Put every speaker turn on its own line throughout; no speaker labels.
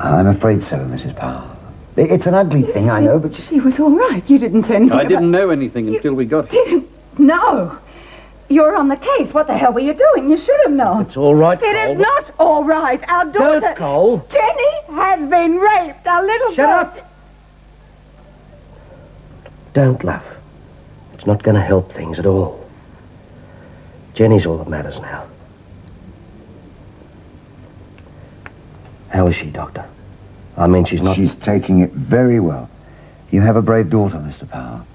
I'm afraid so, Mrs. Powell. It's an ugly thing, I know, but...
She was all right. You didn't say anything
I didn't know anything until we got here.
Didn't know? You're on the case. What the hell were you doing? You should have known.
It's all right, Cole.
It is not all right. Our daughter...
Don't, Cole.
Jenny has been raped. Our little
Shut
girl...
up. Don't laugh. It's not going to help things at all. Jenny's all that matters now. How is she, Doctor? I mean, she's not...
She's taking it very well. You have a brave daughter, Mr. Powell.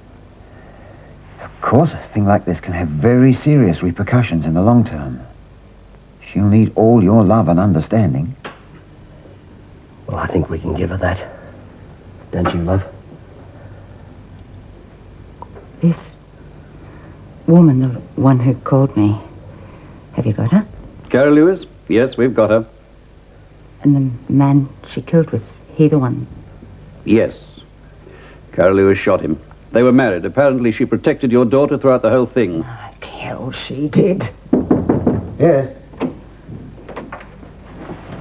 Of course, a thing like this can have very serious repercussions in the long term. She'll need all your love and understanding.
Well, I think we can give her that. Don't you, love?
This woman, the one who called me, have you got her?
Carol Lewis? Yes, we've got her.
And the man she killed, was he the one?
Yes. Carol Lewis shot him. They were married. Apparently she protected your daughter throughout the whole thing.
Hell, she did.
Yes?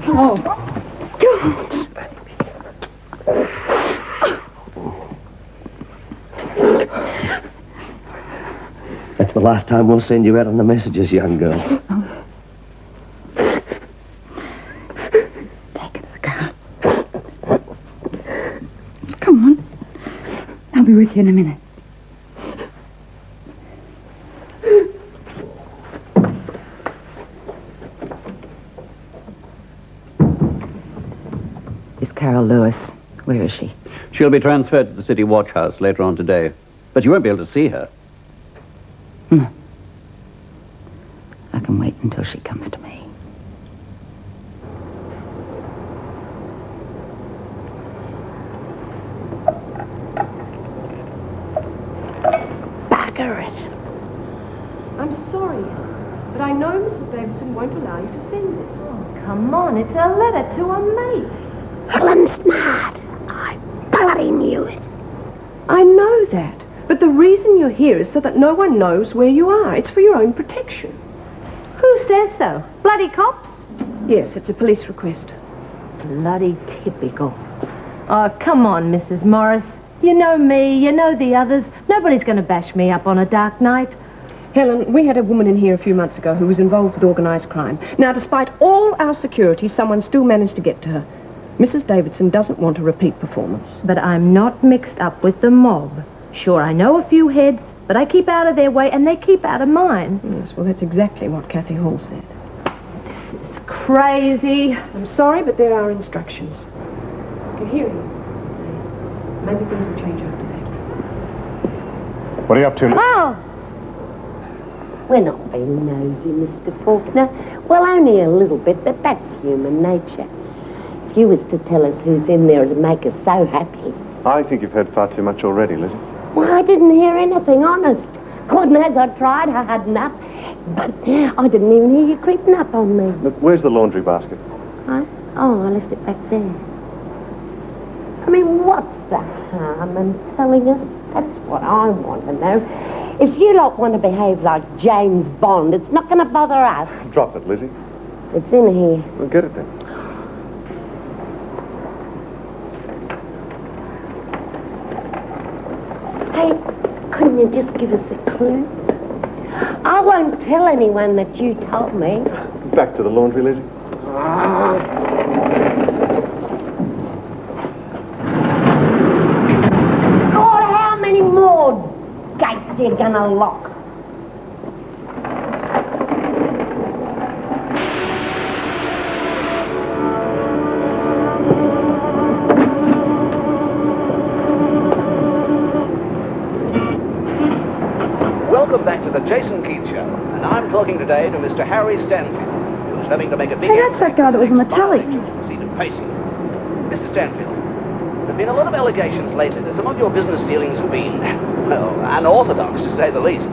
Oh, God.
That's the last time we'll send you out on the messages, young girl.
Take it to the car. Come on. I'll be with you in a minute. Is Carol Lewis? Where is she?
She'll be transferred to the city watch house later on today. But you won't be able to see her.
No. I can wait until she comes to me. Bugger it.
I'm sorry, but I know Mrs. Davidson won't allow you to send this.
Oh, come on, it's a letter to a mate.
Helen Smart. I bloody knew it.
I know that, but the reason you're here is so that no one knows where you are. It's for your own protection.
Who says so? Bloody cops?
Yes, it's a police request.
Bloody typical. Oh, come on, Mrs. Morris. You know me, you know the others. Nobody's going to bash me up on a dark night.
Helen, we had a woman in here a few months ago who was involved with organised crime. Now, despite all our security, someone still managed to get to her. Mrs. Davidson doesn't want a repeat performance.
But I'm not mixed up with the mob. Sure, I know a few heads, but I keep out of their way and they keep out of mine.
Yes, well, that's exactly what Kathy Hall said.
It's crazy.
I'm sorry, but there are instructions. You're hearing? Maybe things will change after that.
What are you up to?
Oh!
We're not being nosy, Mr. Faulkner. Well, only a little bit, but that's human nature. If you was to tell us who's in there, it'd make us so happy.
I think you've heard far too much already, Lizzie.
Well, I didn't hear anything, honest. God knows I tried hard enough, but I didn't even hear you creeping up on me.
Look, where's the laundry basket?
I left it back there. I mean, what's the harm in telling us? That's what I want to know. If you lot want to behave like James Bond, it's not going to bother us.
Drop it, Lizzie.
It's in here.
Well, get it then.
Hey, couldn't you just give us a clue? I won't tell anyone that you told me.
Back to the laundry, Lizzie.
God, how many more gates you gonna lock?
Welcome back to the Jason Keith Show, and I'm talking today to Mr. Harry Stanfield, who's hoping to make a big...
Hey, that's that guy that was on the telly.
...seat of Pacey. Mr. Stanfield, there have been a lot of allegations lately that some of your business dealings have been, well, unorthodox, to say the least.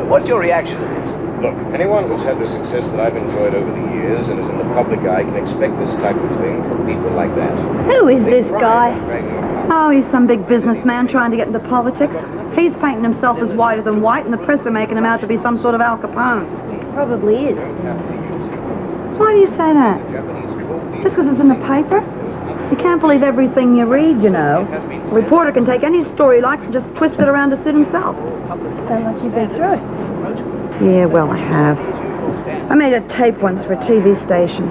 What's your reaction to this?
Look, anyone who's had the success that I've enjoyed over the years and is in the public eye can expect this type of thing from people like that.
Who is this guy?
Dragging them out.
Oh, he's some big businessman trying to get into politics. He's painting himself as whiter than white, and the press are making him out to be some sort of Al Capone.
Probably is.
Why do you say that? Just because it's in the paper? You can't believe everything you read, you know. A reporter can take any story he likes and just twist it around to suit himself.
Sounds like you've been through it.
Yeah, well, I have. I made a tape once for a TV station.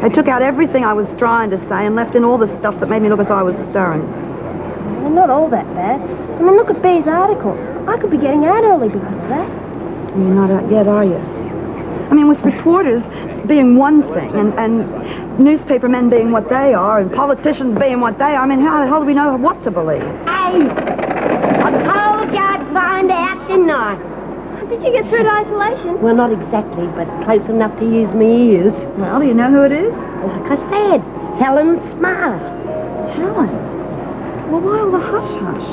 They took out everything I was trying to say and left in all the stuff that made me look as though I was stirring.
Well, not all that bad. I mean, look at Bear's article. I could be getting out early because of that.
You're not out yet, are you? I mean, with reporters being one thing and newspaper men being what they are and politicians being what they are, I mean, how the hell do we know what to believe?
Hey! I told you I'd find out, didn't I?
Did you get through to isolation?
Well, not exactly, but close enough to use my ears.
Well, do you know who it is?
Like I said, Helen Smart.
Helen. Well, why all the hush-hush?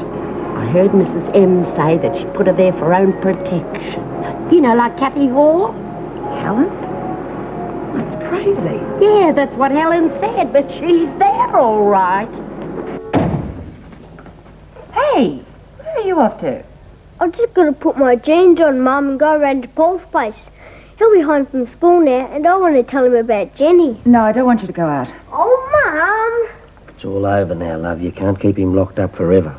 I heard Mrs. M say that she put her there for her own protection. You know, like Kathy Hall?
Helen? That's crazy.
Yeah, that's what Helen said, but she's there all right.
Hey, where are you off to?
I'm just going to put my jeans on, Mum, and go round to Paul's place. He'll be home from school now, and I want to tell him about Jenny.
No, I don't want you to go out.
Oh, Mum!
It's all over now, love. You can't keep him locked up forever.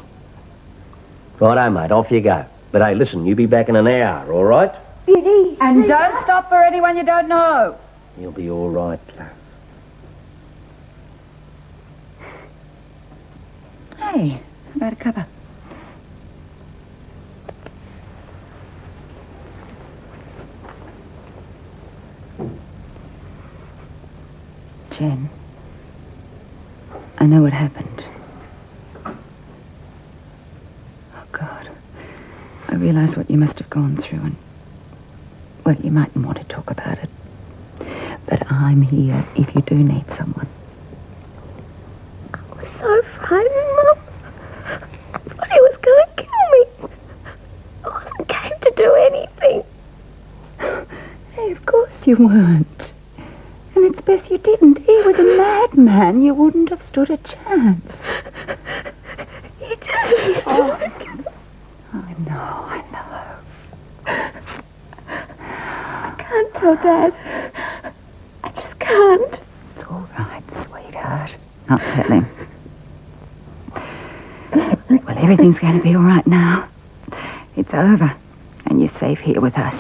Righto, mate, off you go. But hey, listen, you be back in an hour, all right?
Beauty.
And don't stop for anyone you don't know.
You'll be all right, love.
Hey, how about a cuppa? Jen, I know what happened. Oh, God. I realize what you must have gone through, and, well, you mightn't want to talk about it. But I'm here if you do need someone.
I was so frightened, Mum. I thought he was going to kill me. I wasn't game to do anything.
Hey, of course you weren't. And it's best you didn't. He was a madman. You wouldn't have stood a chance.
He just...
Oh, I know.
I can't tell Dad. I just can't.
It's all right, sweetheart. I'll tell him. Well, everything's going to be all right now. It's over, and you're safe here with us.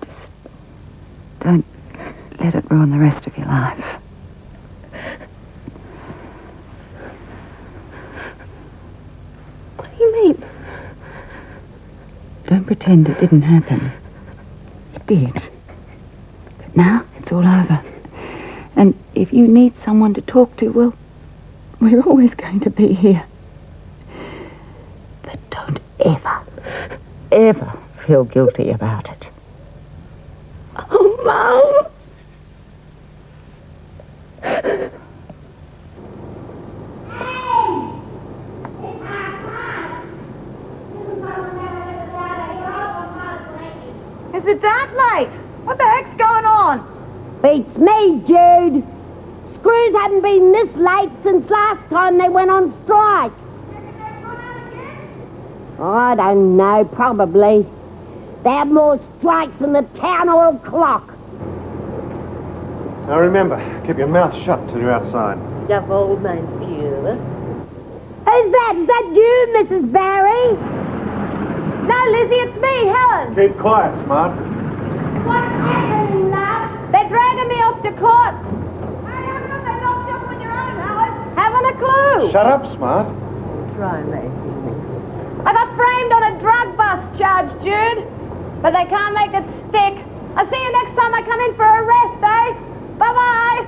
Just don't let it ruin the rest of your life.
What do you mean?
Don't pretend it didn't happen. It did. But now it's all over. And if you need someone to talk to, well, we're always going to be here. But don't ever feel guilty about it.
Oh, Mum!
Is it that late? What the heck's going on?
Beats me, Jude. Screws hadn't been this late since last time they went on strike. I don't know, probably. They have more strikes than the town hall clock.
Now remember, keep your mouth shut till you're outside.
Stuff old man Pure. Who's that? Is that you, Mrs. Barry?
No, Lizzie, it's me, Helen.
Keep quiet, Smart.
What's happening, love?
They're dragging me off to court. Hey, how come they locked you up on your own, Helen? Haven't a clue.
Shut up, Smart.
Try making me.
I got framed on a drug bust charge, Jude. But they can't make it stick. I'll see you next time I come in for arrest, eh? Bye-bye.